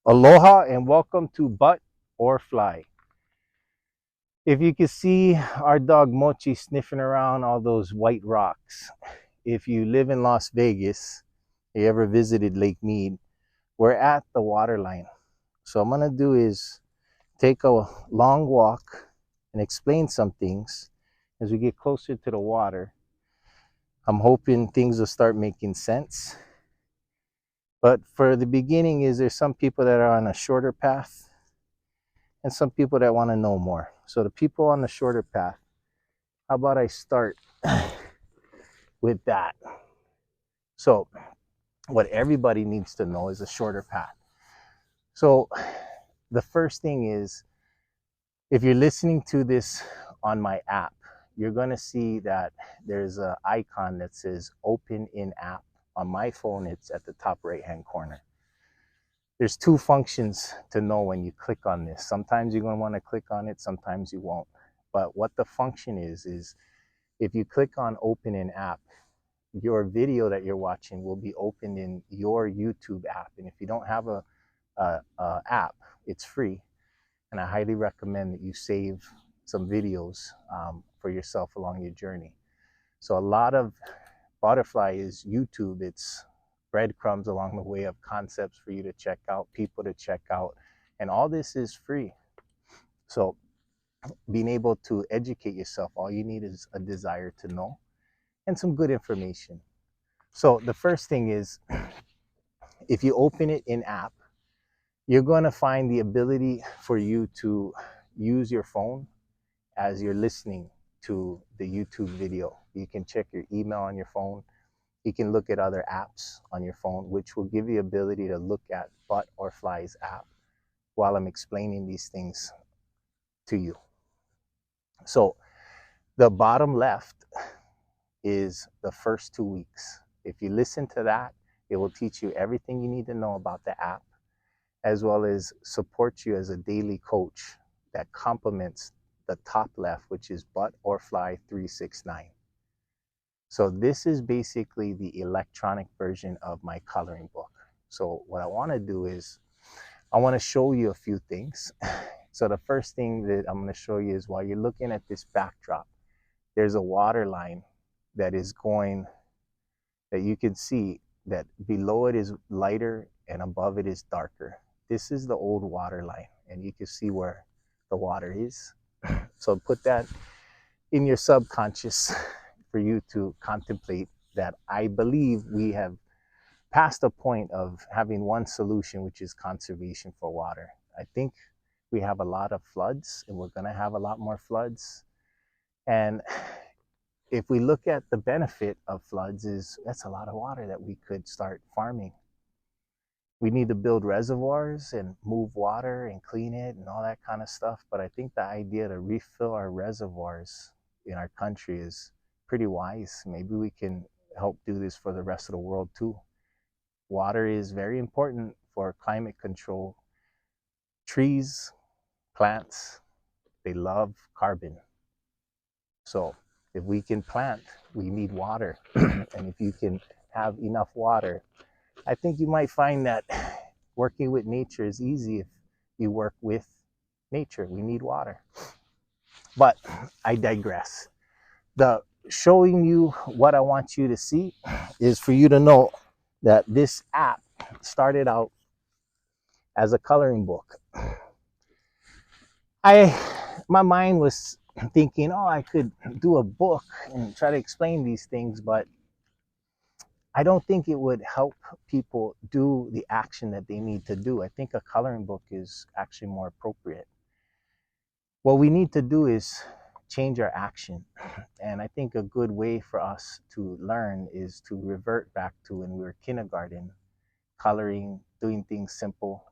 Aloha and welcome to Butt or Fly. If you can see our dog Mochi sniffing around all those white rocks, if you live in Las Vegas, you ever visited Lake Mead, we're at the water line. So I'm gonna do is take a long walk and explain some things as we get closer to the water. I'm hoping things will start making sense. But for the beginning is there's some people that are on a shorter path and some people that want to know more. So the people on the shorter path, how about I start with that? So what everybody needs to know is a shorter path. So the first thing is, if you're listening to this on my app, you're going to see that there's an icon that says open in app. On my phone, it's at the top right hand corner. There's two functions to know when you click on this. Sometimes you're going to want to click on it, sometimes you won't. But what the function is if you click on open in app, your video that you're watching will be opened in your YouTube app. And if you don't have a app, it's free. And I highly recommend that you save some videos for yourself along your journey. So a lot of Butorfly is YouTube. It's breadcrumbs along the way of concepts for you to check out, people to check out. And all this is free. So being able to educate yourself, all you need is a desire to know and some good information. So the first thing is, if you open it in app, you're going to find the ability for you to use your phone as you're listening to the YouTube video. You can check your email on your phone. You can look at other apps on your phone, which will give you the ability to look at Butt or Fly's app while I'm explaining these things to you. So the bottom left is the first 2 weeks. If you listen to that, it will teach you everything you need to know about the app, as well as support you as a daily coach that complements the top left, which is Butt or Fly 369. So this is basically the electronic version of my coloring book. So what I want to do is I want to show you a few things. So the first thing that I'm going to show you is, while you're looking at this backdrop, there's a water line that is going, that you can see that below it is lighter and above it is darker. This is the old water line, and you can see where the water is. So put that in your subconscious for you to contemplate that I believe we have passed a point of having one solution, which is conservation for water. I think we have a lot of floods, and we're going to have a lot more floods. And if we look at the benefit of floods, is that's a lot of water that we could start farming. We need to build reservoirs and move water and clean it and all that kind of stuff. But I think the idea to refill our reservoirs in our country is pretty wise. Maybe we can help do this for the rest of the world too. Water is very important for climate control. Trees, plants, they love carbon. So if we can plant, we need water. And if you can have enough water, I think you might find that working with nature is easy if you work with nature. We need water. But I digress. The showing you what I want you to see is for you to know that this app started out as a coloring book. My mind was thinking, oh, I could do a book and try to explain these things, but I don't think it would help people do the action that they need to do. I think a coloring book is actually more appropriate. What we need to do is change our action. And I think a good way for us to learn is to revert back to when we were kindergarten, coloring, doing things simple.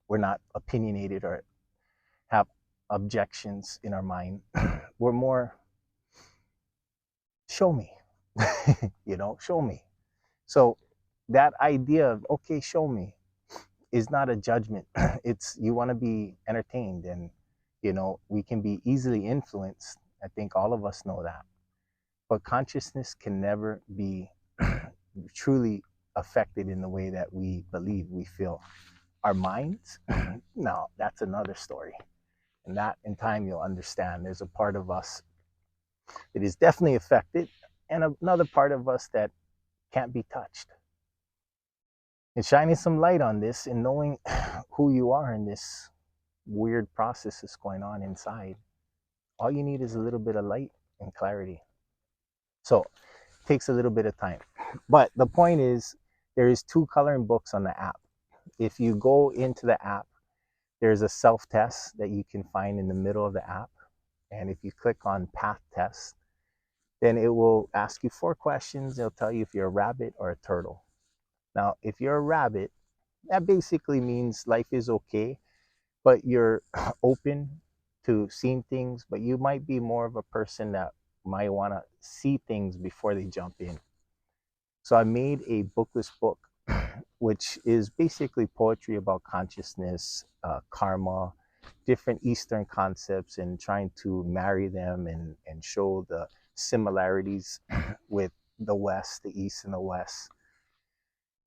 We're not opinionated or have objections in our mind. We're more, show me, show me. So that idea of, okay, show me, is not a judgment. It's, you want to be entertained, and we can be easily influenced. I think all of us know that. But consciousness can never be truly affected in the way that we believe, we feel. our minds, no, that's another story. And that in time you'll understand there's a part of us that is definitely affected and another part of us that can't be touched. And shining some light on this and knowing who you are in this weird process that's going on inside, all you need is a little bit of light and clarity. So it takes a little bit of time. But the point is, there is 2 coloring books on the app. If you go into the app, there's a self-test that you can find in the middle of the app. And if you click on path test, then it will ask you 4 questions. It'll tell you if you're a rabbit or a turtle. Now, if you're a rabbit, that basically means life is okay, but you're open to seeing things, but you might be more of a person that might want to see things before they jump in. So I made a bookless book, which is basically poetry about consciousness, karma, different Eastern concepts, and trying to marry them and show the similarities with the West, the East and the West.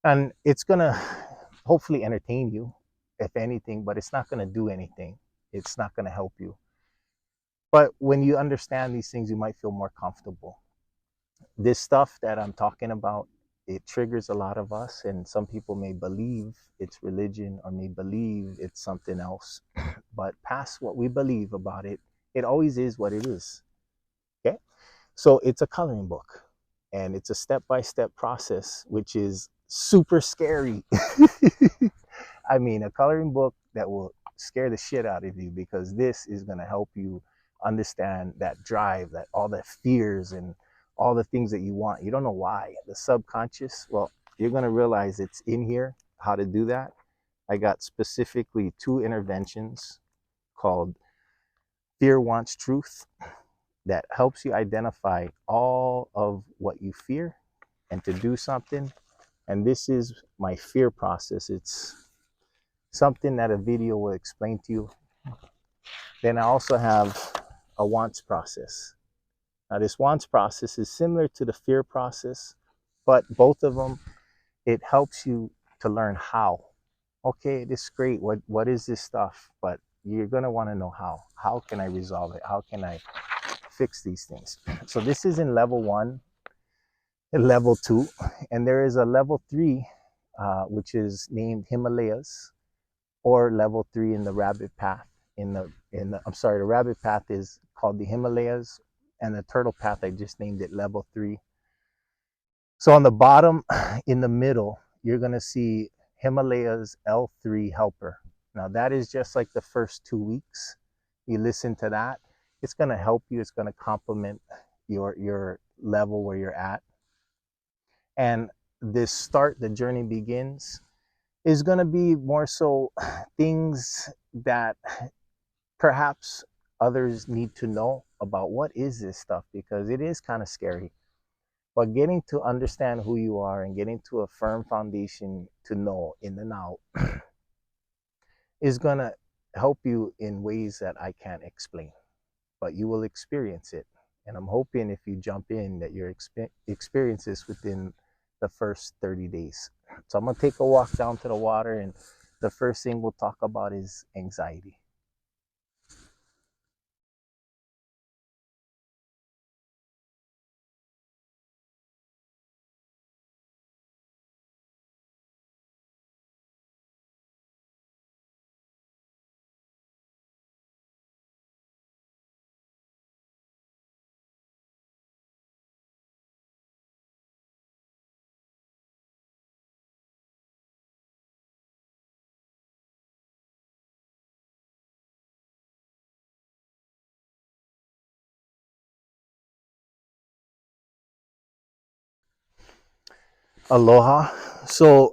And it's going to hopefully entertain you, if anything, but it's not going to do anything. It's not going to help you. But when you understand these things, you might feel more comfortable. This stuff that I'm talking about, it triggers a lot of us, and some people may believe it's religion or may believe it's something else. But past what we believe about it, it always is what it is. Okay? So it's a coloring book, and it's a step-by-step process, which is super scary. I mean, a coloring book that will scare the shit out of you, because this is going to help you understand that drive, that all the fears and all the things that you want. You don't know why. The subconscious, well, you're going to realize it's in here, how to do that. I got specifically 2 interventions called Fear Wants Truth that helps you identify all of what you fear and to do something. And this is my fear process. It's something that a video will explain to you. Then I also have a wants process. Now this wants process is similar to the fear process, but both of them, it helps you to learn how. Okay, this is great. What is this stuff? But you're gonna want to know how. How can I resolve it? How can I fix these things? So this is in level 1 and level 2, and there is a level 3, which is named Himalayas, or level 3 in the rabbit path. The rabbit path is called the Himalayas, and the turtle path, I just named it level 3. So on the bottom, in the middle, you're gonna see Himalayas L3 helper. Now that is just like the first 2 weeks. You listen to that, it's gonna help you. It's gonna complement your level where you're at. And this start, the journey begins, is gonna be more so things that perhaps others need to know about. What is this stuff? Because it is kind of scary. But getting to understand who you are and getting to a firm foundation to know in and out is going to help you in ways that I can't explain. But you will experience it. And I'm hoping if you jump in that you'll experience this within the first 30 days. So I'm going to take a walk down to the water, and the first thing we'll talk about is anxiety. Aloha. So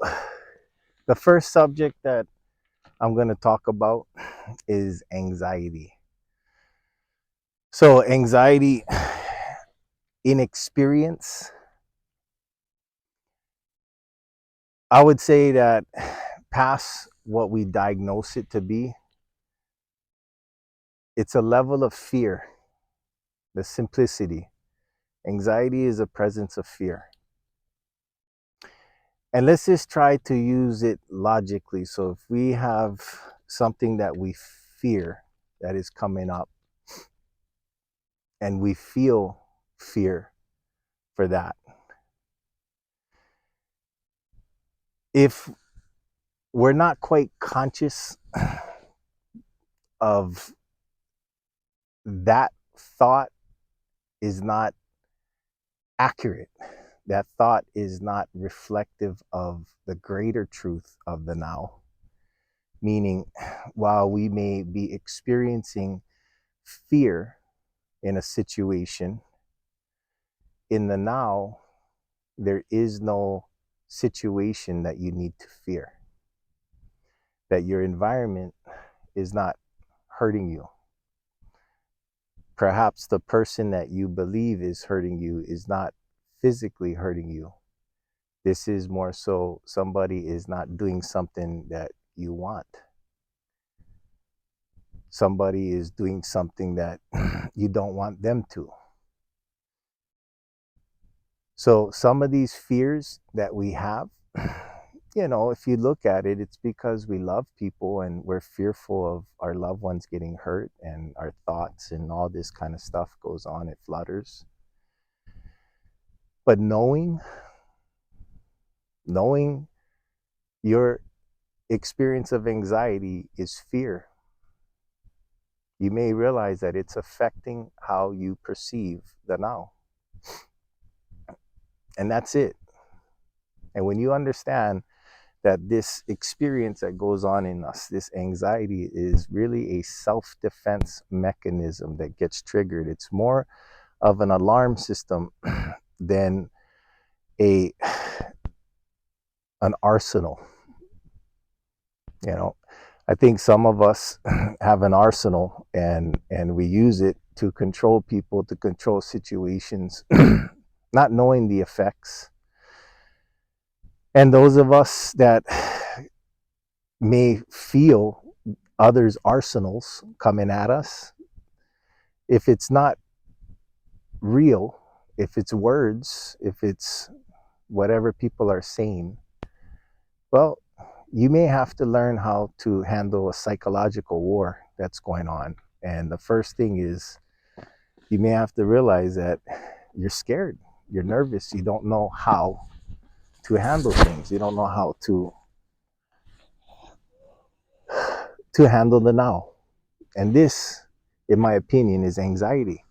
the first subject that I'm going to talk about is anxiety. So anxiety in experience, I would say that past what we diagnose it to be, it's a level of fear, the simplicity. Anxiety is a presence of fear. And let's just try to use it logically. So if we have something that we fear that is coming up, and we feel fear for that, if we're not quite conscious of that thought is not accurate, that thought is not reflective of the greater truth of the now, meaning while we may be experiencing fear in a situation, in the now there is no situation that you need to fear, that your environment is not hurting you. Perhaps the person that you believe is hurting you is not physically hurting you. This is more so somebody is not doing something that you want. Somebody is doing something that you don't want them to. So some of these fears that we have, if you look at it, it's because we love people and we're fearful of our loved ones getting hurt, and our thoughts and all this kind of stuff goes on. It flutters. But knowing your experience of anxiety is fear, you may realize that it's affecting how you perceive the now. And that's it. And when you understand that this experience that goes on in us, this anxiety, is really a self-defense mechanism that gets triggered. It's more of an alarm system than an arsenal. I think some of us have an arsenal and we use it to control people, to control situations, not knowing the effects. And those of us that may feel others' arsenals coming at us, if it's not real, if it's words, if it's whatever people are saying, well, you may have to learn how to handle a psychological war that's going on. And the first thing is, you may have to realize that you're scared, you're nervous, you don't know how to handle things, you don't know how to handle the now. And this, in my opinion, is anxiety.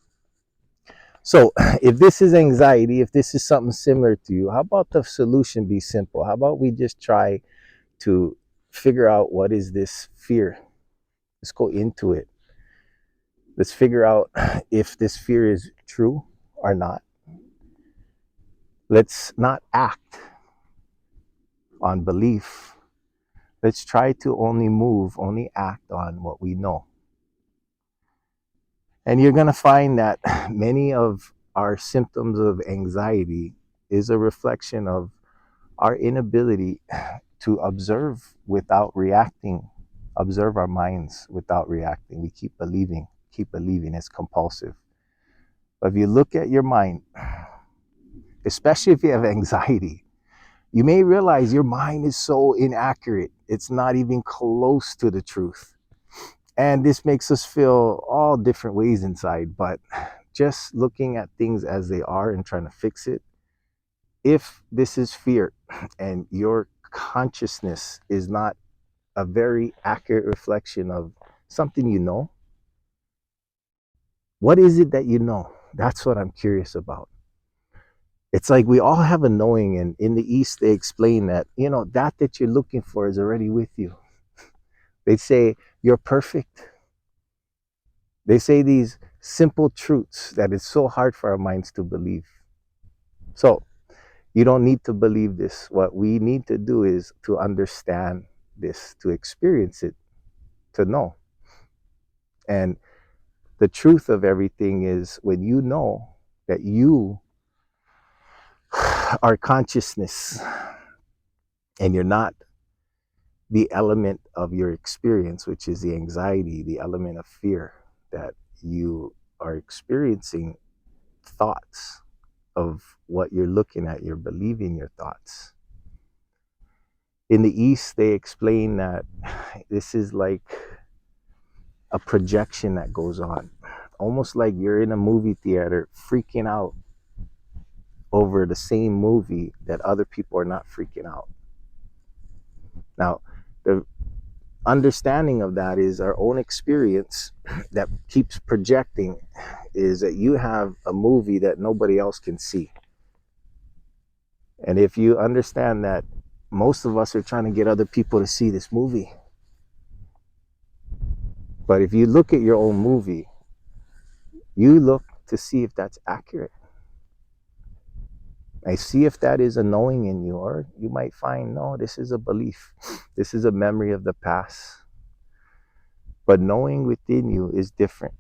So if this is anxiety, if this is something similar to you, how about the solution be simple? How about we just try to figure out, what is this fear? Let's go into it. Let's figure out if this fear is true or not. Let's not act on belief. Let's try to only act on what we know. And you're going to find that many of our symptoms of anxiety is a reflection of our inability to observe without reacting, observe our minds without reacting. We keep believing, it's compulsive. But if you look at your mind, especially if you have anxiety, you may realize your mind is so inaccurate. It's not even close to the truth. And this makes us feel all different ways inside, but just looking at things as they are and trying to fix it. If this is fear and your consciousness is not a very accurate reflection of something you know, what is it that you know? That's what I'm curious about. It's like we all have a knowing, and in the East they explain that, that you're looking for is already with you. They say you're perfect. They say these simple truths that it's so hard for our minds to believe. So you don't need to believe this. What we need to do is to understand this, to experience it, to know. And the truth of everything is, when you know that you are consciousness and you're not the element of your experience, which is the anxiety, the element of fear, that you are experiencing thoughts of what you're looking at, you're believing your thoughts. In the East, they explain that this is like a projection that goes on, almost like you're in a movie theater freaking out over the same movie that other people are not freaking out. Now, the understanding of that is our own experience that keeps projecting is that you have a movie that nobody else can see. And if you understand that most of us are trying to get other people to see this movie, but if you look at your own movie, you look to see if that's accurate. I see if that is a knowing in you, or you might find, no, this is a belief. This is a memory of the past. But knowing within you is different.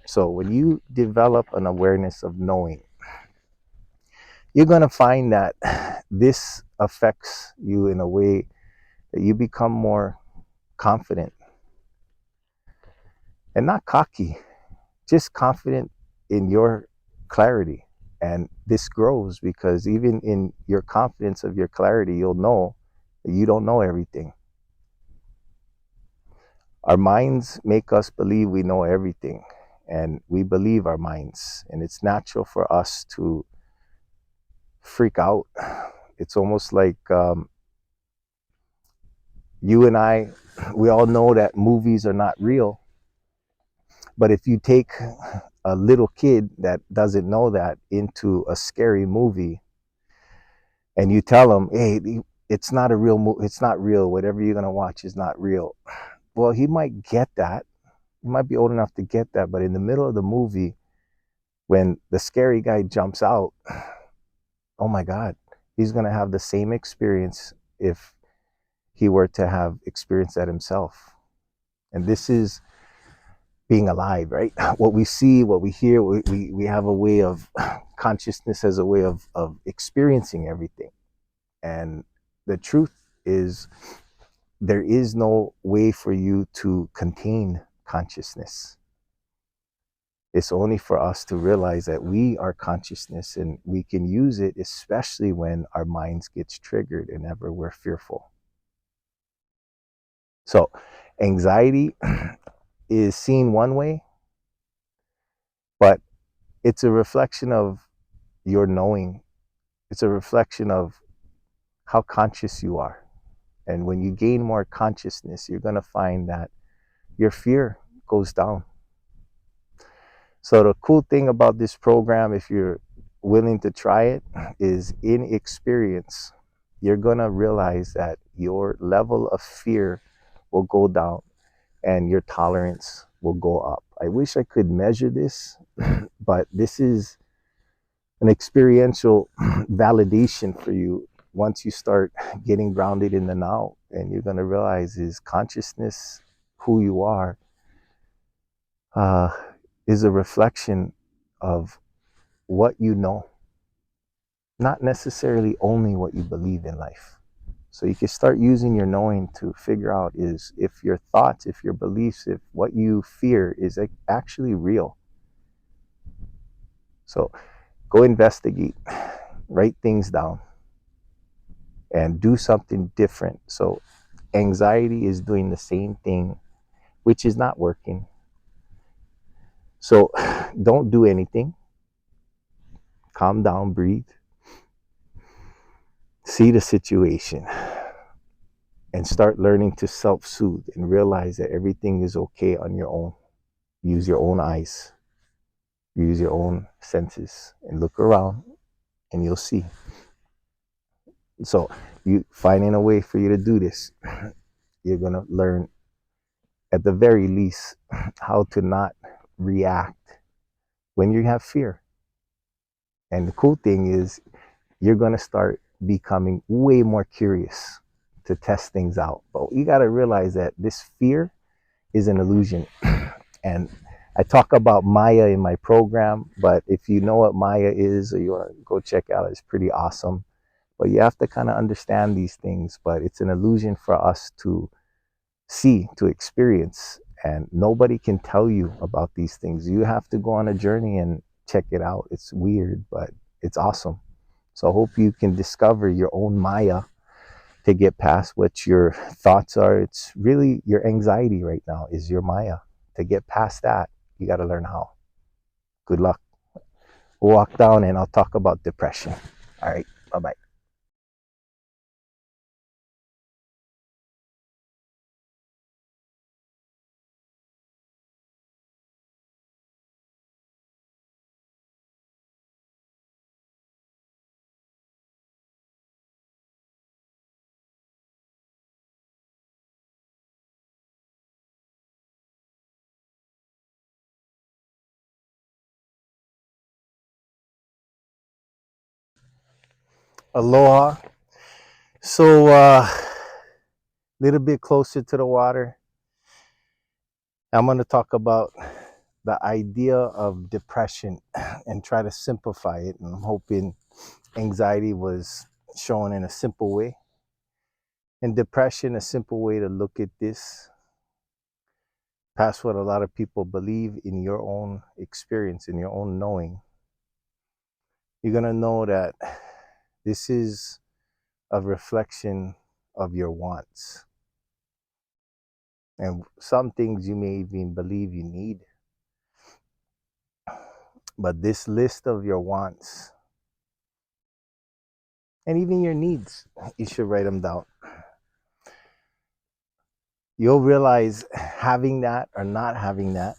So when you develop an awareness of knowing, you're going to find that this affects you in a way that you become more confident and not cocky, just confident in your clarity. And this grows because even in your confidence of your clarity, you'll know that you don't know everything. Our minds make us believe we know everything, and we believe our minds, and it's natural for us to freak out. It's almost like you and I, we all know that movies are not real. But if you take a little kid that doesn't know that into a scary movie and you tell them, hey, it's not a real movie, it's not real, whatever you're going to watch is not real. Well, he might get that. He might be old enough to get that. But in the middle of the movie, when the scary guy jumps out, oh my God, he's going to have the same experience if he were to have experienced that himself. And this is being alive, right? What we see, what we hear, we have a way of consciousness as a way of experiencing everything. And the truth is, there is no way for you to contain consciousness. It's only for us to realize that we are consciousness and we can use it, especially when our minds gets triggered and ever we're fearful. So anxiety is seen one way, but it's a reflection of your knowing. It's a reflection of how conscious you are. And when you gain more consciousness, you're going to find that your fear goes down. So the cool thing about this program, if you're willing to try it, is in experience, you're going to realize that your level of fear will go down and your tolerance will go up. I wish I could measure this, but this is an experiential validation for you once you start getting grounded in the now. And you're going to realize is consciousness, who you are, is a reflection of what you know, not necessarily only what you believe in life. So you can start using your knowing to figure out is if your thoughts, if your beliefs, if what you fear is actually real. So go investigate, write things down, and do something different. So anxiety is doing the same thing, which is not working. So don't do anything. Calm down, breathe, see the situation, and start learning to self-soothe and realize that everything is okay on your own. Use your own eyes, use your own senses, and look around, and you'll see. So you finding a way for you to do this, you're going to learn at the very least how to not react when you have fear. And the cool thing is you're going to start becoming way more curious to test things out. But you got to realize that this fear is an illusion. And I talk about Maya in my program, but if you know what Maya is or you want to go check out, it's pretty awesome. But you have to kind of understand these things. But it's an illusion for us to see, to experience. And nobody can tell you about these things. You have to go on a journey and check it out. It's weird, but it's awesome. So I hope you can discover your own Maya to get past what your thoughts are. It's really your anxiety right now is your Maya. To get past that, you got to learn how. Good luck. We'll walk down and I'll talk about depression. All right. Bye bye. Aloha. So, little bit closer to the water, I'm going to talk about the idea of depression and try to simplify it. And I'm hoping anxiety was shown in a simple way. And depression, a simple way to look at this, past what a lot of people believe in your own experience, in your own knowing, you're going to know that this is a reflection of your wants. And some things you may even believe you need. But this list of your wants and even your needs, you should write them down. You'll realize having that or not having that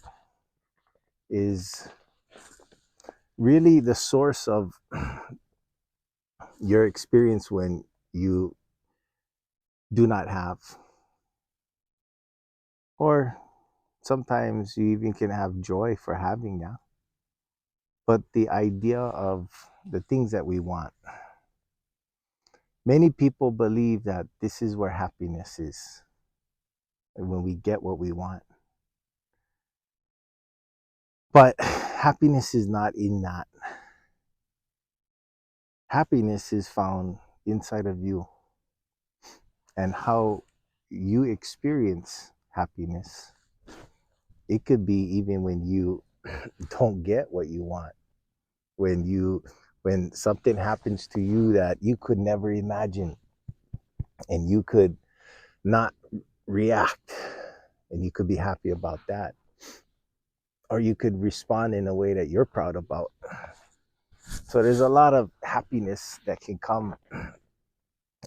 is really the source of your experience when you do not have. Or sometimes you even can have joy for having that. But the idea of the things that we want, many people believe that this is where happiness is, and when we get what we want. But happiness is not in that. Happiness is found inside of you and how you experience happiness. It could be even when you don't get what you want, when something happens to you that you could never imagine and you could not react and you could be happy about that, or you could respond in a way that you're proud about. So there's a lot of happiness that can come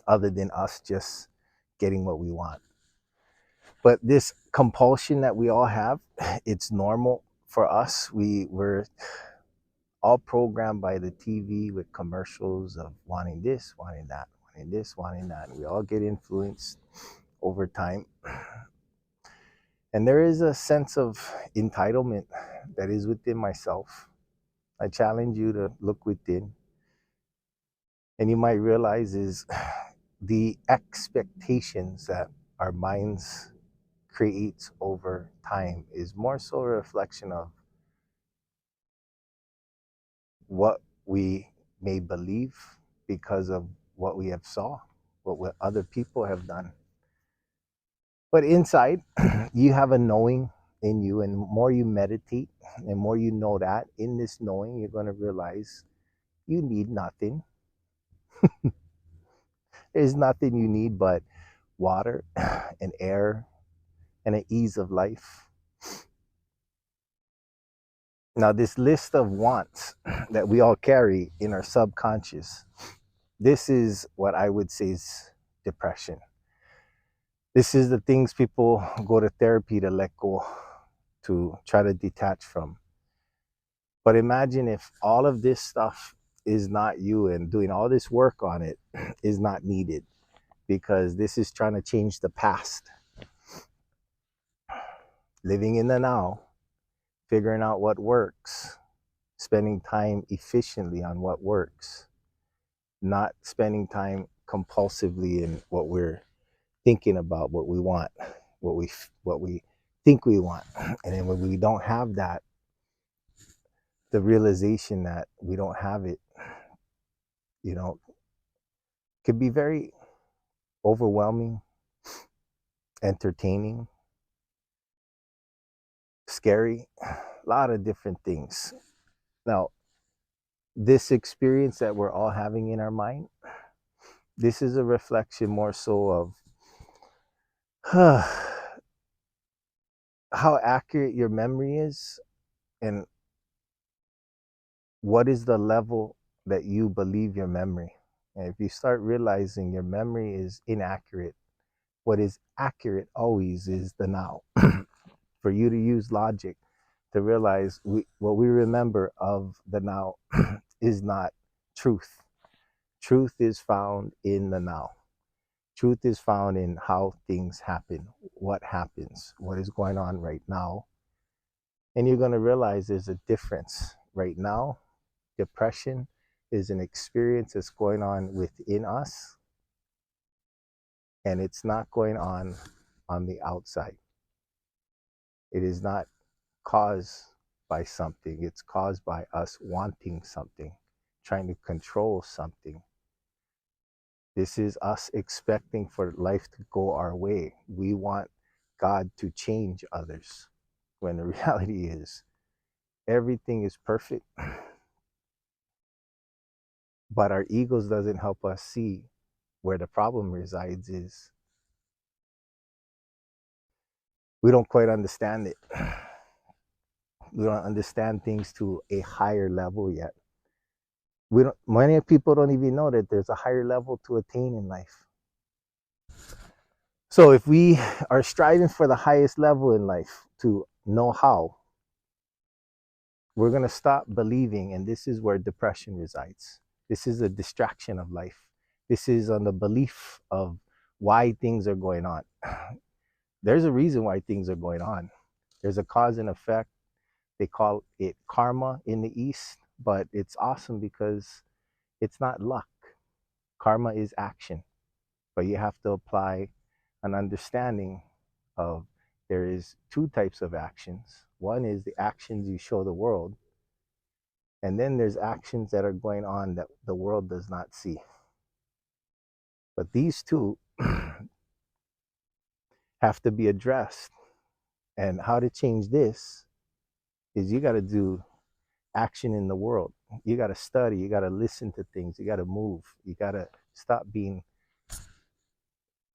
other than us just getting what we want. But this compulsion that we all have, it's normal for us. We're all programmed by the TV with commercials of wanting this, wanting that, wanting this, wanting that. We all get influenced over time. And there is a sense of entitlement that is within myself. I challenge you to look within. And you might realize is the expectations that our minds create over time is more so a reflection of what we may believe because of what we have saw, what other people have done. But inside, you have a knowing in you, and more you meditate and more you know that in this knowing, you're going to realize you need nothing. There's nothing you need but water and air and an ease of life. Now, this list of wants that we all carry in our subconscious, this is what I would say is depression. This is the things people go to therapy to let go, to try to detach from. But imagine if all of this stuff is not you and doing all this work on it is not needed, because this is trying to change the past. Living in the now, figuring out what works, spending time efficiently on what works, not spending time compulsively in what we're thinking about, what we want, what we think we want. And then when we don't have that, the realization that we don't have it, you know, could be very overwhelming, entertaining, scary, a lot of different things. Now, this experience that we're all having in our mind, This is a reflection more so of how accurate your memory is, and what is the level that you believe your memory. And if you start realizing your memory is inaccurate, what is accurate always is the now. For you to use logic to realize what we remember of the now is not truth. Truth is found in the now. Truth is found in how things happen, what happens, what is going on right now. And you're going to realize there's a difference. Right now, depression is an experience that's going on within us, and it's not going on the outside. It is not caused by something, it's caused by us wanting something, trying to control something. This is us expecting for life to go our way. We want God to change others, when the reality is everything is perfect, but our egos doesn't help us see where the problem resides. Is we don't quite understand it. We don't understand things to a higher level yet. We don't, many people don't even know that there's a higher level to attain in life. So if we are striving for the highest level in life to know how, we're going to stop believing, and this is where depression resides. This is a distraction of life. This is on the belief of why things are going on. There's a reason why things are going on. There's a cause and effect. They call it karma in the East, but it's awesome because it's not luck. Karma is action, but you have to apply an understanding of there is two types of actions. One is the actions you show the world, and then there's actions that are going on that the world does not see. But these two have to be addressed. And how to change this is you got to do action in the world. You got to study, you got to listen to things, you got to move, you got to stop being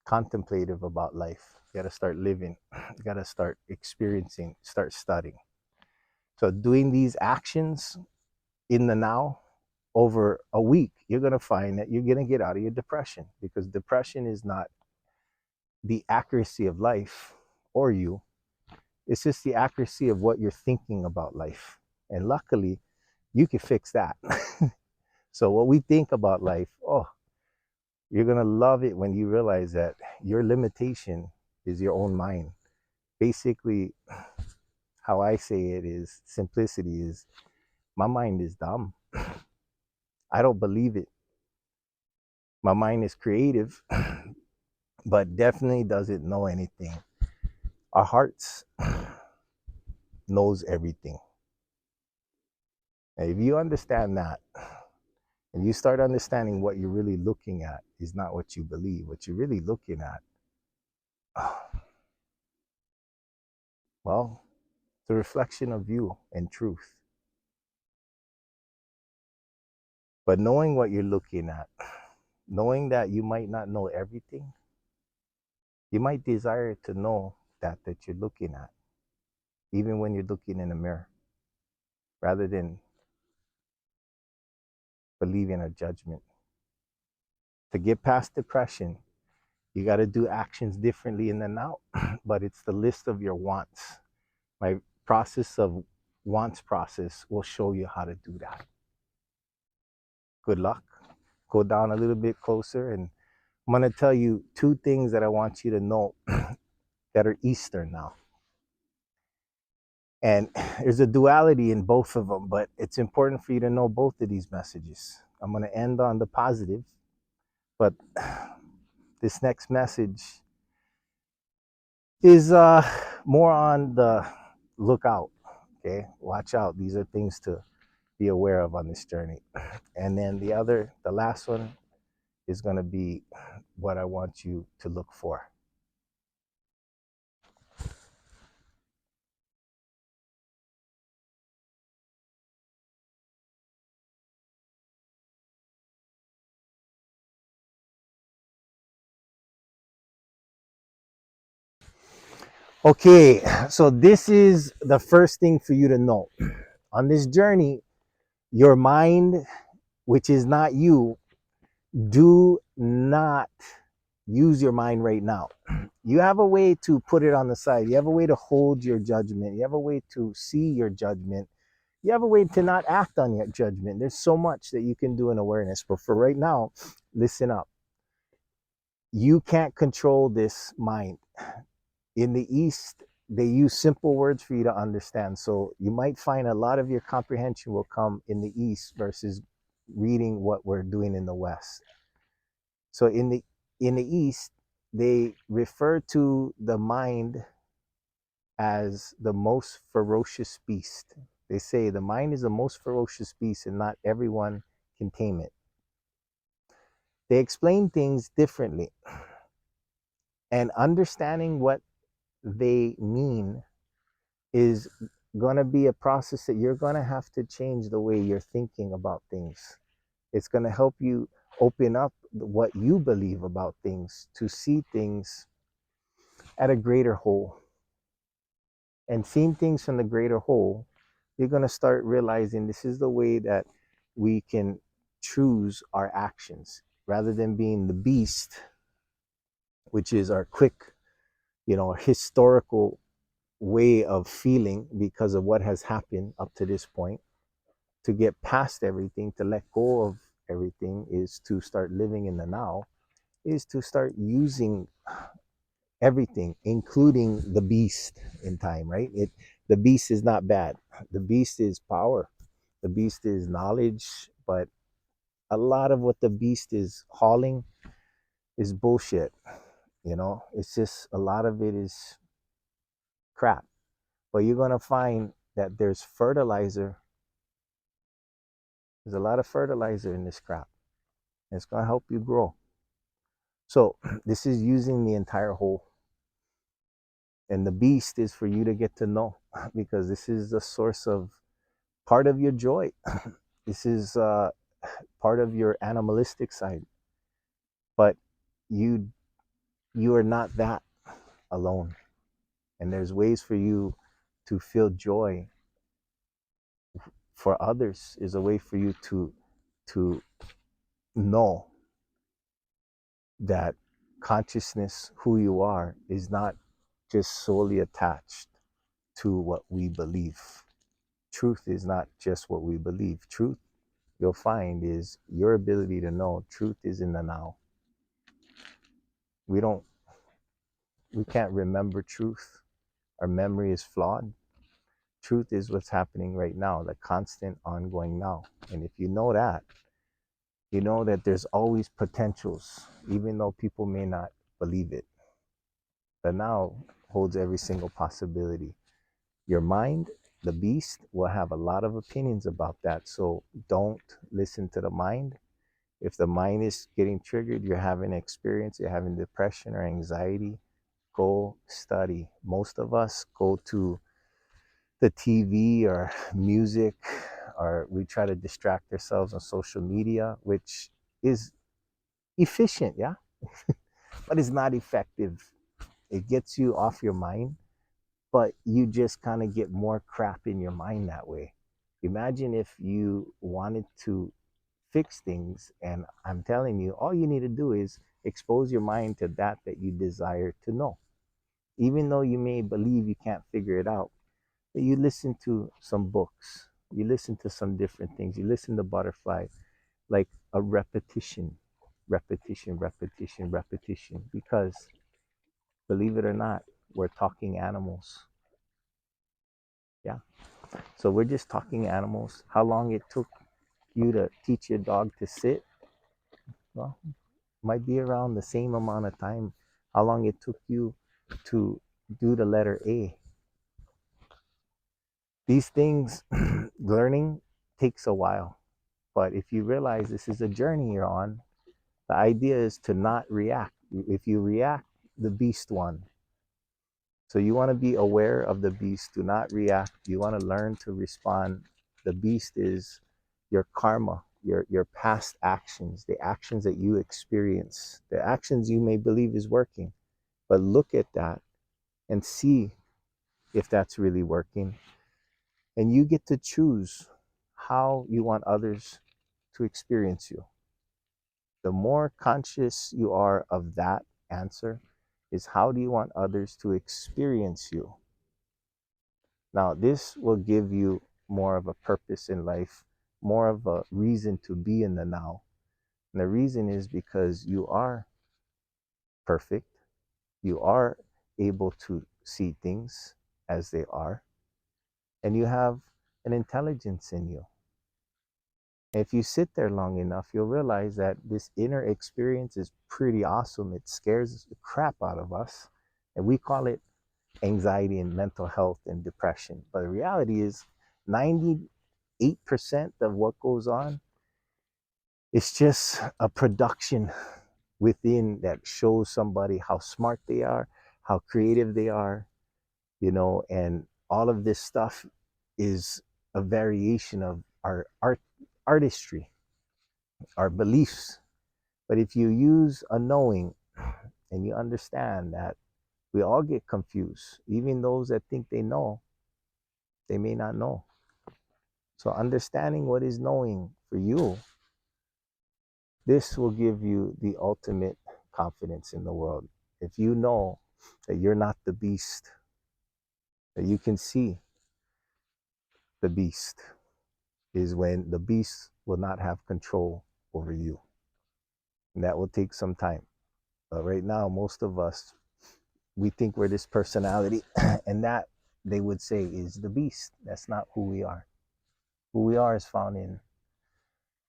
contemplative about life. You got to start living, you got to start experiencing, start studying. So, doing these actions in the now over a week, you're going to find that you're going to get out of your depression, because depression is not the accuracy of life or you, it's just the accuracy of what you're thinking about life. And luckily, you can fix that. So, what we think about life, oh, you're going to love it when you realize that your limitation is your own mind. Basically, how I say it is simplicity is my mind is dumb. I don't believe it. My mind is creative, but definitely doesn't know anything. Our hearts knows everything. And if you understand that, and you start understanding what you're really looking at is not what you believe, what you're really looking at, well, it's a reflection of you and truth. But knowing what you're looking at, knowing that you might not know everything, you might desire to know that you're looking at, even when you're looking in a mirror, rather than believing a judgment. To get past depression, you got to do actions differently in the now, but it's the list of your wants. My process of wants process will show you how to do that. Good luck. Go down a little bit closer, and I'm going to tell you two things that I want you to know that are Eastern now. And there's a duality in both of them, but it's important for you to know both of these messages. I'm going to end on the positive, but this next message is more on the lookout. Okay, watch out. These are things to be aware of on this journey. And then the last one is going to be what I want you to look for. Okay, so this is the first thing for you to know. On this journey, your mind, which is not you, do not use your mind right now. You have a way to put it on the side. You have a way to hold your judgment. You have a way to see your judgment. You have a way to not act on your judgment. There's so much that you can do in awareness. But for right now, listen up. You can't control this mind. In the East, they use simple words for you to understand. So you might find a lot of your comprehension will come in the East versus reading what we're doing in the West. So in the East, they refer to the mind as the most ferocious beast. They say the mind is the most ferocious beast and not everyone can tame it. They explain things differently, and understanding what they mean is going to be a process that you're going to have to change the way you're thinking about things. It's going to help you open up what you believe about things to see things at a greater whole. And seeing things from the greater whole, you're going to start realizing this is the way that we can choose our actions rather than being the beast, which is our quick, historical way of feeling because of what has happened up to this point. To get past everything, to let go of everything, is to start living in the now, is to start using everything, including the beast in time, right? The beast is not bad. The beast is power. The beast is knowledge, but a lot of what the beast is hauling is bullshit. It's just a lot of it is crap. But you're gonna find that there's a lot of fertilizer in this crap. It's gonna help you grow. So this is using the entire whole. And the beast is for you to get to know because this is the source of part of your joy. This is part of your animalistic side. But you you are not that alone. And there's ways for you to feel joy for others, is a way for you to know that consciousness, who you are, is not just solely attached to what we believe. Truth is not just what we believe. Truth, you'll find, is your ability to know. Truth is in the now. We don't we can't remember truth. Our memory is flawed. Truth is what's happening right now, the constant ongoing now. And if you know that, you know that there's always potentials, even though people may not believe it. The now holds every single possibility. Your mind, the beast, will have a lot of opinions about that. So don't listen to the mind. If the mind is getting triggered, you're having an experience, you're having depression or anxiety, go study. Most of us go to the TV or music, or we try to distract ourselves on social media, which is efficient, yeah, but it's not effective. It gets you off your mind, but you just kind of get more crap in your mind that way. Imagine if you wanted to fix things, and I'm telling you, all you need to do is expose your mind to that you desire to know. Even though you may believe you can't figure it out, you listen to some books, you listen to some different things, you listen to Butorfly, like a repetition, repetition, repetition, repetition, because believe it or not, we're talking animals. Yeah. So we're just talking animals. How long it took you to teach your dog to sit? Well, might be around the same amount of time how long it took you to do the letter A. These things, learning takes a while. But if you realize this is a journey you're on, the idea is to not react. If you react, the beast won. So you want to be aware of the beast. Do not react. You want to learn to respond. The beast is your karma, your past actions, the actions that you experience, the actions you may believe is working. But look at that and see if that's really working. And you get to choose how you want others to experience you. The more conscious you are of that answer is how do you want others to experience you? Now, this will give you more of a purpose in life, more of a reason to be in the now. And the reason is because you are perfect, you are able to see things as they are, and you have an intelligence in you. If you sit there long enough, you'll realize that this inner experience is pretty awesome. It scares the crap out of us. And we call it anxiety and mental health and depression. But the reality is 98% of what goes on is just a production within that shows somebody how smart they are, how creative they are, and all of this stuff is a variation of our artistry, our beliefs. But if you use a knowing and you understand that we all get confused, even those that think they know, they may not know. So understanding what is knowing for you, this will give you the ultimate confidence in the world. If you know that you're not the beast, that you can see the beast, is when the beast will not have control over you. And that will take some time. But right now, most of us, we think we're this personality, and that they would say is the beast. That's not who we are. Who we are is found in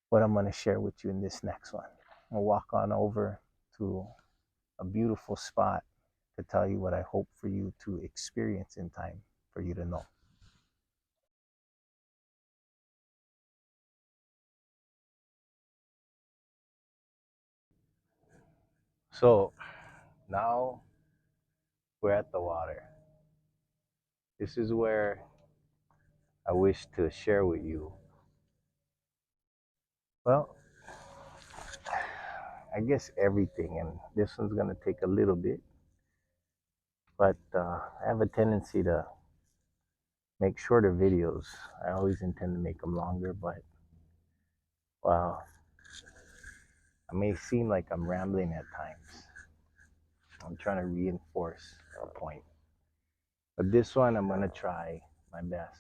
what I'm going to share with you in this next one. I'll walk on over to a beautiful spot to tell you what I hope for you to experience in time for you to know. So now we're at the water. This is where I wish to share with you. Well, I guess everything, and this one's going to take a little bit, but I have a tendency to make shorter videos. I always intend to make them longer, but wow, I may seem like I'm rambling at times. I'm trying to reinforce a point. But this one, I'm going to try my best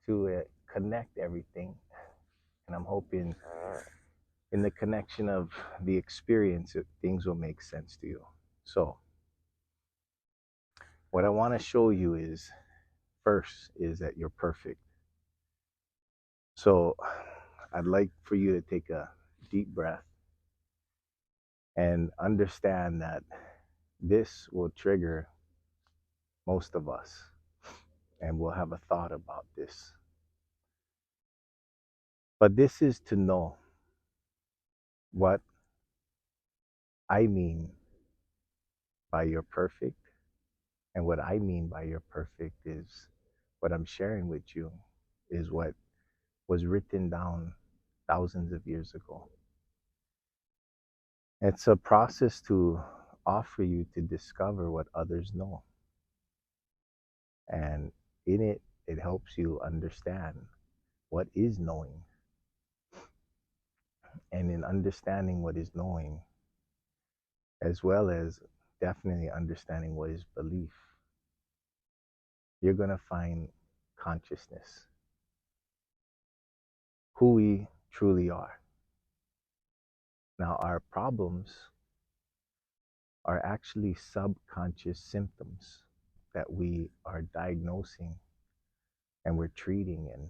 to connect everything. And I'm hoping in the connection of the experience, that things will make sense to you. So, what I want to show you is first is that you're perfect. So, I'd like for you to take a deep breath and understand that this will trigger most of us, and we'll have a thought about this. But this is to know what I mean by you're perfect. And what I mean by you're perfect is what I'm sharing with you is what was written down thousands of years ago. It's a process to offer you to discover what others know. And in it, it helps you understand what is knowing. And in understanding what is knowing, as well as definitely understanding what is belief, you're going to find consciousness, who we truly are. Now, our problems are actually subconscious symptoms that we are diagnosing and we're treating. And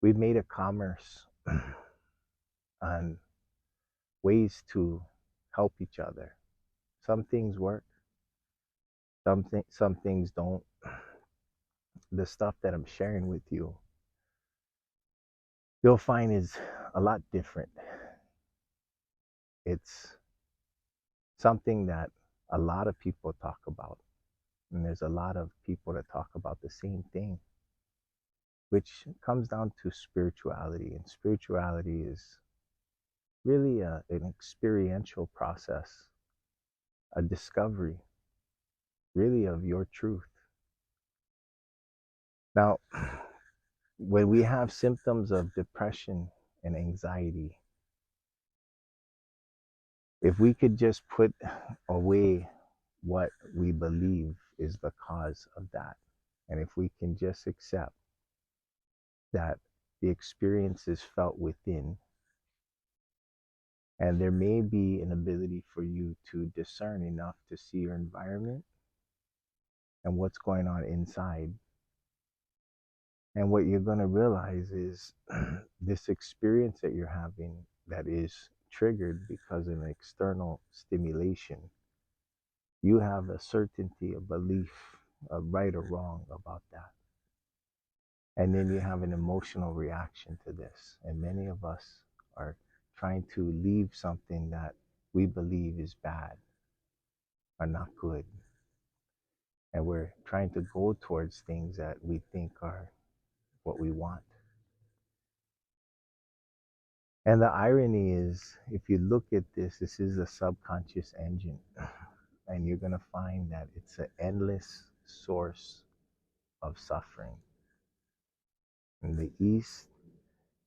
we've made a commerce on ways to help each other. Some things work, some things don't. The stuff that I'm sharing with you, you'll find is a lot different. It's something that a lot of people talk about. And there's a lot of people that talk about the same thing, which comes down to spirituality. And spirituality is really an experiential process a discovery, really, of your truth. Now, when we have symptoms of depression and anxiety, if we could just put away what we believe is the cause of that, and if we can just accept that the experience is felt within, and there may be an ability for you to discern enough to see your environment and what's going on inside. And what you're going to realize is this experience that you're having that is triggered because of an external stimulation, you have a certainty, a belief, a right or wrong about that. And then you have an emotional reaction to this. And many of us are trying to leave something that we believe is bad or not good. And we're trying to go towards things that we think are what we want. And the irony is, if you look at this, this is a subconscious engine. And you're going to find that it's an endless source of suffering. In the East,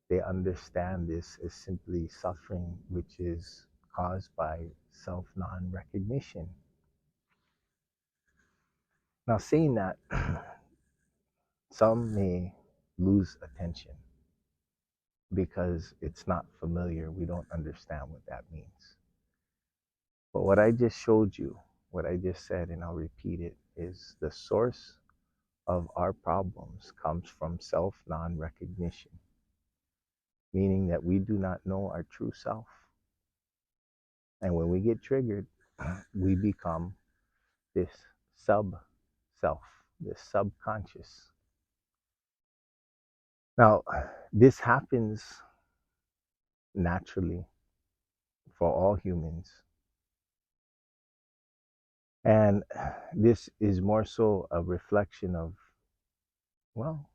they understand this as simply suffering, which is caused by self non recognition. Now, saying that, some may lose attention because it's not familiar. We don't understand what that means. But what I just showed you, what I just said, and I'll repeat it, is the source of our problems comes from self non recognition, meaning that we do not know our true self. And when we get triggered, we become this sub self, this subconscious. Now, this happens naturally for all humans. And this is more so a reflection of, well,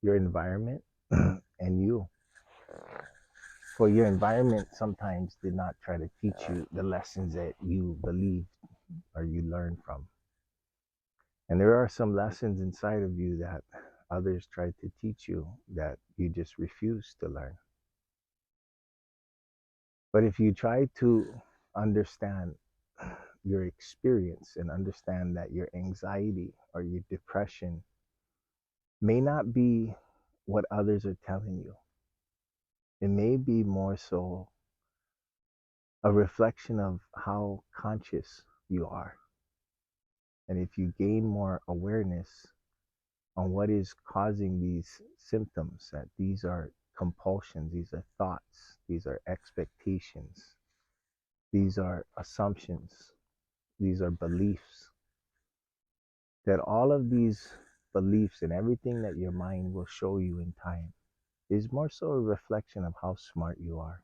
your environment and you. For your environment sometimes did not try to teach you the lessons that you believed or you learned from. And there are some lessons inside of you that others tried to teach you that you just refuse to learn. But if you try to understand your experience and understand that your anxiety or your depression may not be what others are telling you, it may be more so a reflection of how conscious you are. And if you gain more awareness on what is causing these symptoms, that these are compulsions, these are thoughts, these are expectations, these are assumptions, these are beliefs, that all of these beliefs and everything that your mind will show you in time is more so a reflection of how smart you are.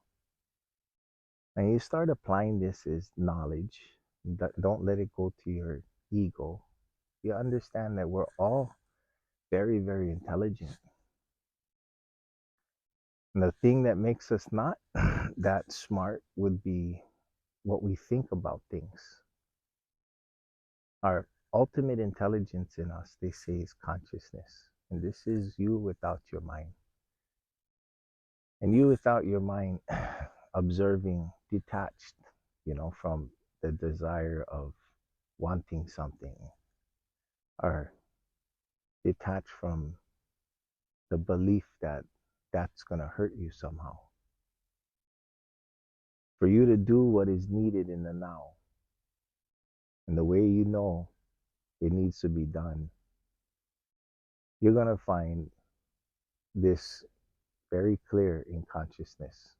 And you start applying this as knowledge. Don't let it go to your ego. You understand that we're all very, very intelligent. And the thing that makes us not that smart would be what we think about things. Our ultimate intelligence in us, they say, is consciousness. And this is you without your mind. And you without your mind observing, detached, from the desire of wanting something, or detached from the belief that that's going to hurt you somehow. For you to do what is needed in the now, and the way you know it needs to be done, you're going to find this very clear in consciousness.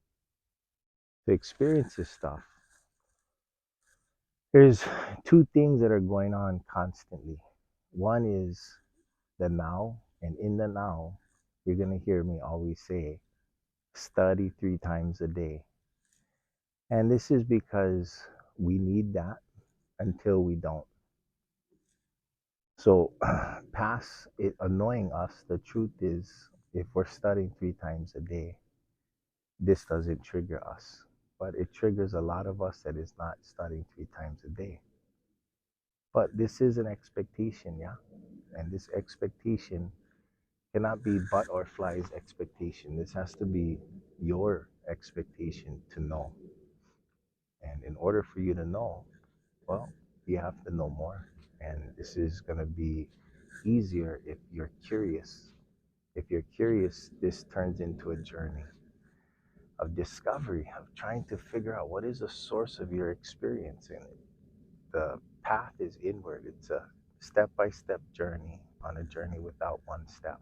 To experience this stuff, there's two things that are going on constantly. One is the now, and in the now, you're going to hear me always say, study 3 times a day. And this is because we need that until we don't. So, past it annoying us, the truth is, if we're studying 3 times a day, this doesn't trigger us. But it triggers a lot of us that is not studying 3 times a day. But this is an expectation, yeah? And this expectation cannot be Butterfly's expectation. This has to be your expectation to know. And in order for you to know, well, you have to know more. And this is going to be easier if you're curious. If you're curious, this turns into a journey of discovery, of trying to figure out what is the source of your experience. And the path is inward. It's a step by step journey on a journey without one step.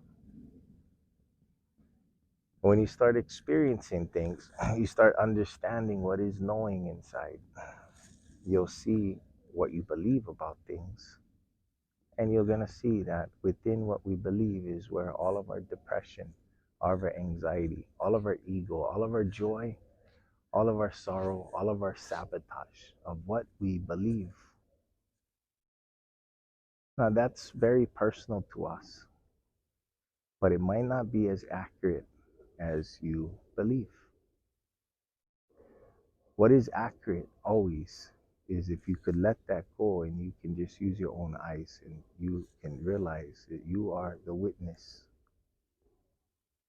When you start experiencing things, you start understanding what is knowing inside. You'll see what you believe about things. And you're going to see that within what we believe is where all of our depression, all of our anxiety, all of our ego, all of our joy, all of our sorrow, all of our sabotage of what we believe. Now, that's very personal to us, but it might not be as accurate as you believe. What is accurate always is if you could let that go and you can just use your own eyes and you can realize that you are the witness,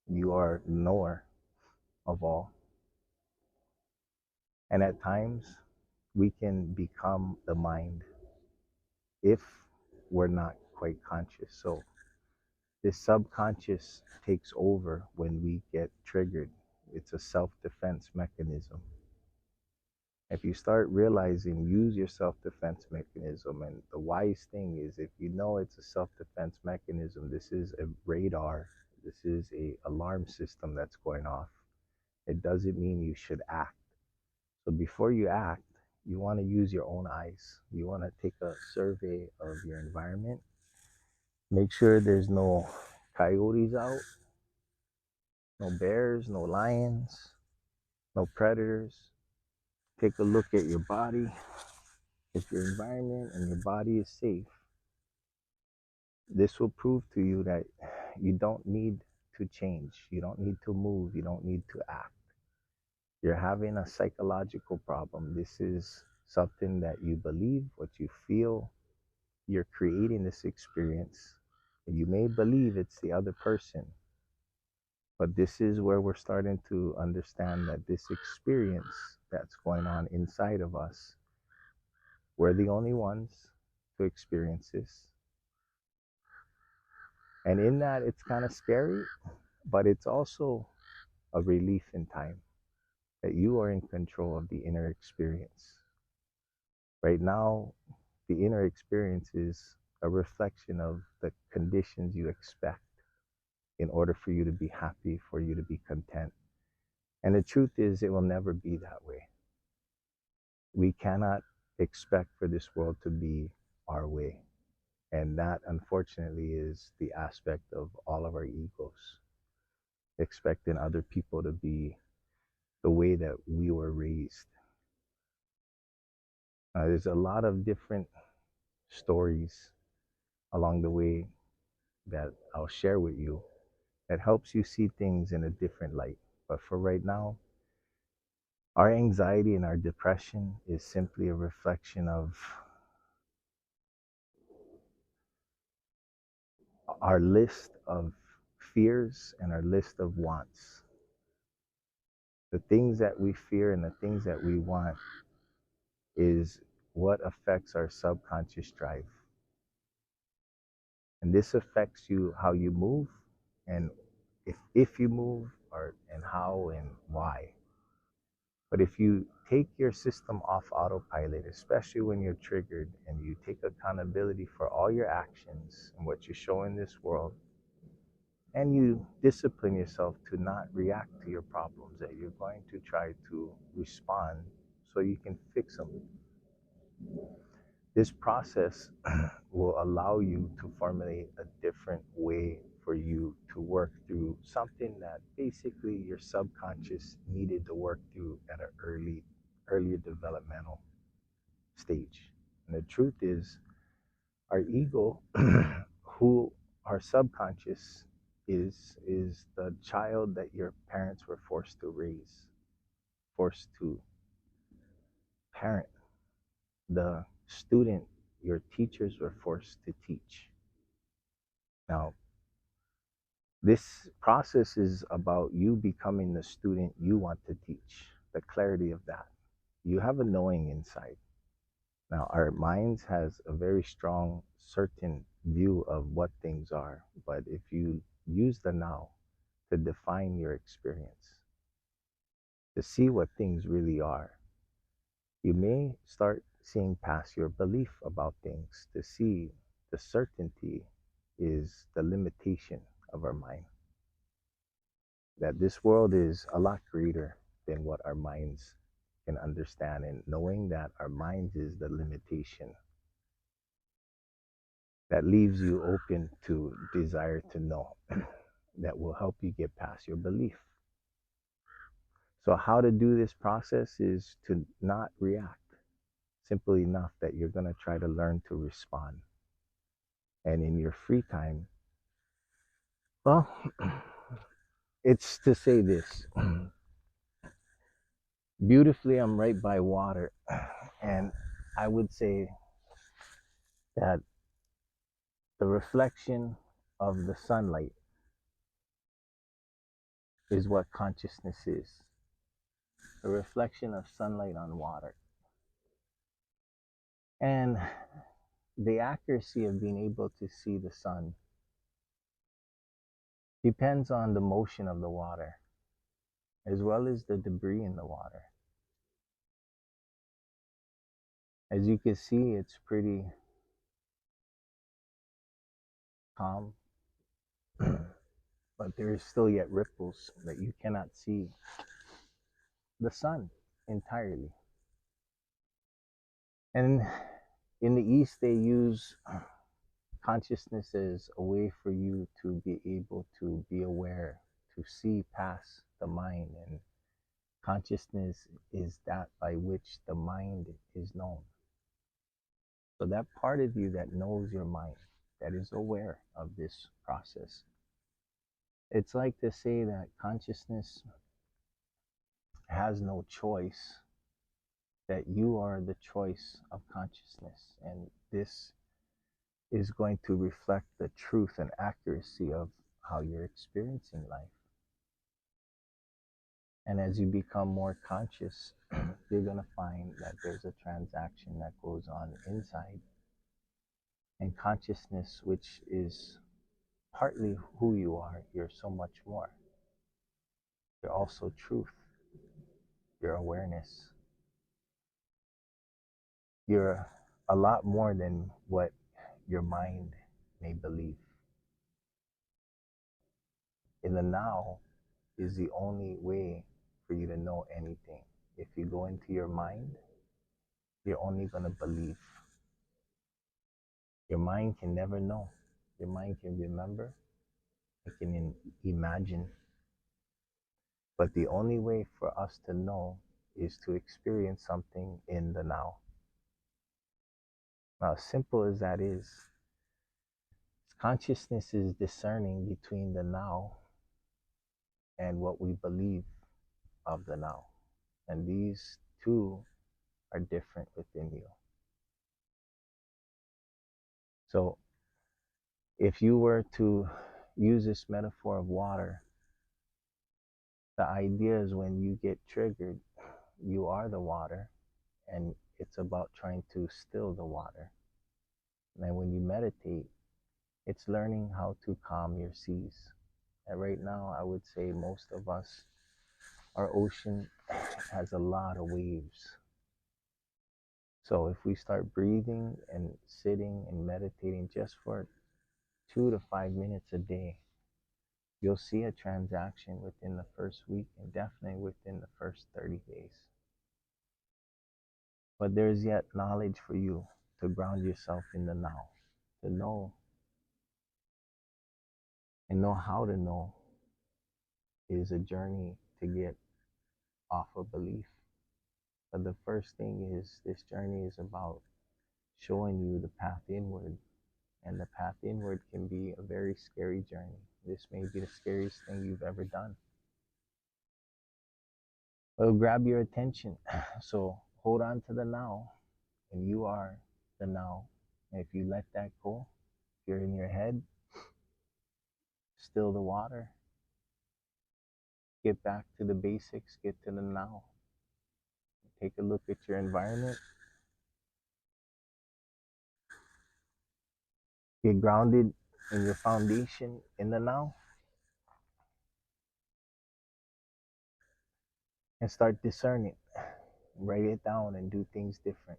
you are the knower of all. And at times, we can become the mind if we're not quite conscious. So, this subconscious takes over when we get triggered. It's a self defense mechanism. If you start realizing, use your self-defense mechanism. And the wise thing is, if you know it's a self-defense mechanism, this is a radar, this is a alarm system that's going off. It doesn't mean you should act. So before you act, you want to use your own eyes. You want to take a survey of your environment. Make sure there's no coyotes out, no bears, no lions, no predators. Take a look at your body. If your environment and your body is safe, this will prove to you that you don't need to change. You don't need to move. You don't need to act. You're having a psychological problem. This is something that you believe, what you feel. You're creating this experience. You may believe it's the other person, but this is where we're starting to understand that this experience that's going on inside of us, we're the only ones to experience this. And in that, it's kind of scary, but it's also a relief in time that you are in control of the inner experience. Right now, the inner experience is a reflection of the conditions you expect in order for you to be happy, for you to be content. And the truth is, it will never be that way. We cannot expect for this world to be our way. And that, unfortunately, is the aspect of all of our egos, expecting other people to be the way that we were raised. There's a lot of different stories along the way that I'll share with you that helps you see things in a different light. But for right now, our anxiety and our depression is simply a reflection of our list of fears and our list of wants. The things that we fear and the things that we want is what affects our subconscious drive. And this affects you, how you move, and if you move, or and how and why. But if you take your system off autopilot, especially when you're triggered, and you take accountability for all your actions and what you show in this world, and you discipline yourself to not react to your problems, that you're going to try to respond so you can fix them. This process will allow you to formulate a different way for you to work through something that basically your subconscious needed to work through at an earlier developmental stage. And the truth is, our ego, who our subconscious is the child that your parents were forced to raise, forced to parent, the student Your teachers were forced to teach. Now, this process is about you becoming the student you want to teach, the clarity of that. You have a knowing inside. Now, our minds has a very strong, certain view of what things are. But if you use the now to define your experience, to see what things really are, you may start seeing past your belief about things to see the certainty is the limitation of our mind. That this world is a lot greater than what our minds can understand, and knowing that our minds is the limitation that leaves you open to desire to know that will help you get past your belief. So how to do this process is to not react, simply enough that you're going to try to learn to respond. And in your free time, well, it's to say this. Beautifully, I'm right by water, and I would say that the reflection of the sunlight is what consciousness is. The reflection of sunlight on water. And the accuracy of being able to see the sun depends on the motion of the water, as well as the debris in the water. As you can see, it's pretty calm, but there is still yet ripples that you cannot see the sun entirely. And in the East, they use consciousness as a way for you to be able to be aware, to see past the mind. And consciousness is that by which the mind is known. So that part of you that knows your mind, that is aware of this process. It's like to say that consciousness has no choice, that you are the choice of consciousness. And this is going to reflect the truth and accuracy of how you're experiencing life. And as you become more conscious, you're going to find that there's a transaction that goes on inside. And consciousness, which is partly who you are, you're so much more. You're also truth, your awareness. You're a lot more than what your mind may believe. In the now is the only way for you to know anything. If you go into your mind, you're only going to believe. Your mind can never know. Your mind can remember, it can imagine. But the only way for us to know is to experience something in the now. Now, as simple as that is, consciousness is discerning between the now and what we believe of the now. And these two are different within you. So if you were to use this metaphor of water, the idea is when you get triggered, you are the water, and it's about trying to still the water. And then when you meditate, it's learning how to calm your seas. And right now, I would say most of us, our ocean has a lot of waves. So if we start breathing and sitting and meditating just for 2 to 5 minutes a day, you'll see a transaction within the first week and definitely within the first 30 days. But there's yet knowledge for you to ground yourself in the now, to know and know how to know is a journey to get off of belief. But the first thing is this journey is about showing you the path inward. And the path inward can be a very scary journey. This may be the scariest thing you've ever done. It'll grab your attention. So hold on to the now, and you are the now. And if you let that go, if you're in your head, still the water, get back to the basics, get to the now. Take a look at your environment, get grounded in your foundation in the now, and start discerning. Write it down and do things different.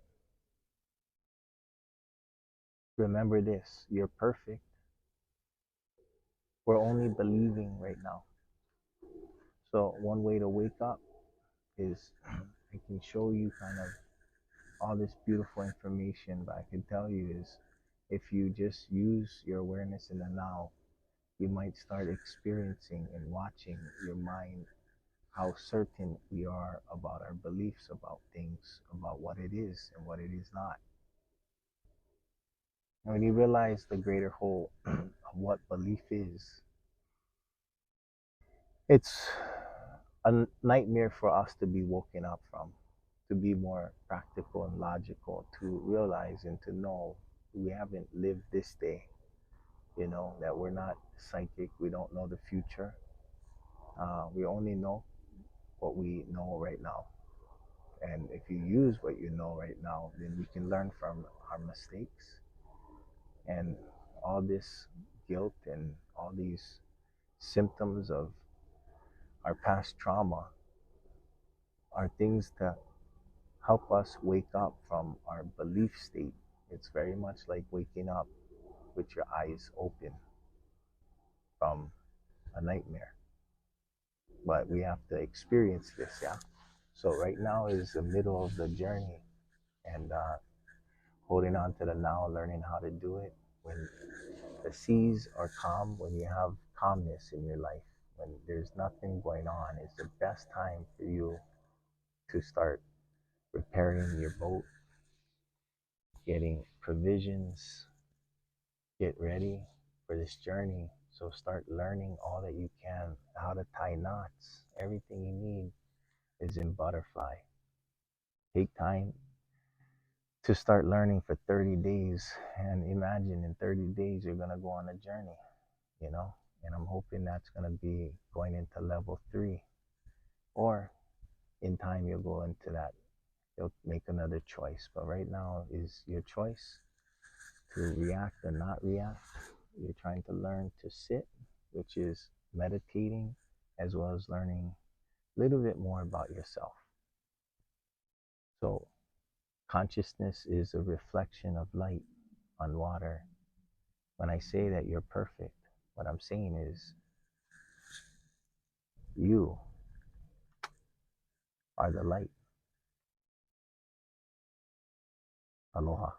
Remember this, you're perfect. We're only believing right now. So, one way to wake up is I can show you kind of all this beautiful information, but I can tell you is if you just use your awareness in the now, you might start experiencing and watching your mind how certain we are about our beliefs about things, about what it is and what it is not. And when you realize the greater whole of what belief is, it's a nightmare for us to be woken up from, to be more practical and logical, to realize and to know we haven't lived this day, that we're not psychic, we don't know the future. We only know what we know right now. And if you use what you know right now, then we can learn from our mistakes. And all this guilt and all these symptoms of our past trauma are things that help us wake up from our belief state. It's very much like waking up with your eyes open from a nightmare. But we have to experience this, yeah? So right now is the middle of the journey, and holding on to the now, learning how to do it. When the seas are calm, when you have calmness in your life, when there's nothing going on, it's the best time for you to start repairing your boat, getting provisions, get ready for this journey. So start learning all that you can, how to tie knots. Everything you need is in Butorfly. Take time to start learning for 30 days, and imagine in 30 days you're going to go on a journey, you know? And I'm hoping that's going to be going into level 3, or in time you'll go into that. You'll make another choice, but right now is your choice to react or not react. You're trying to learn to sit, which is meditating, as well as learning a little bit more about yourself. So consciousness is a reflection of light on water. When I say that you're perfect, what I'm saying is you are the light. Aloha.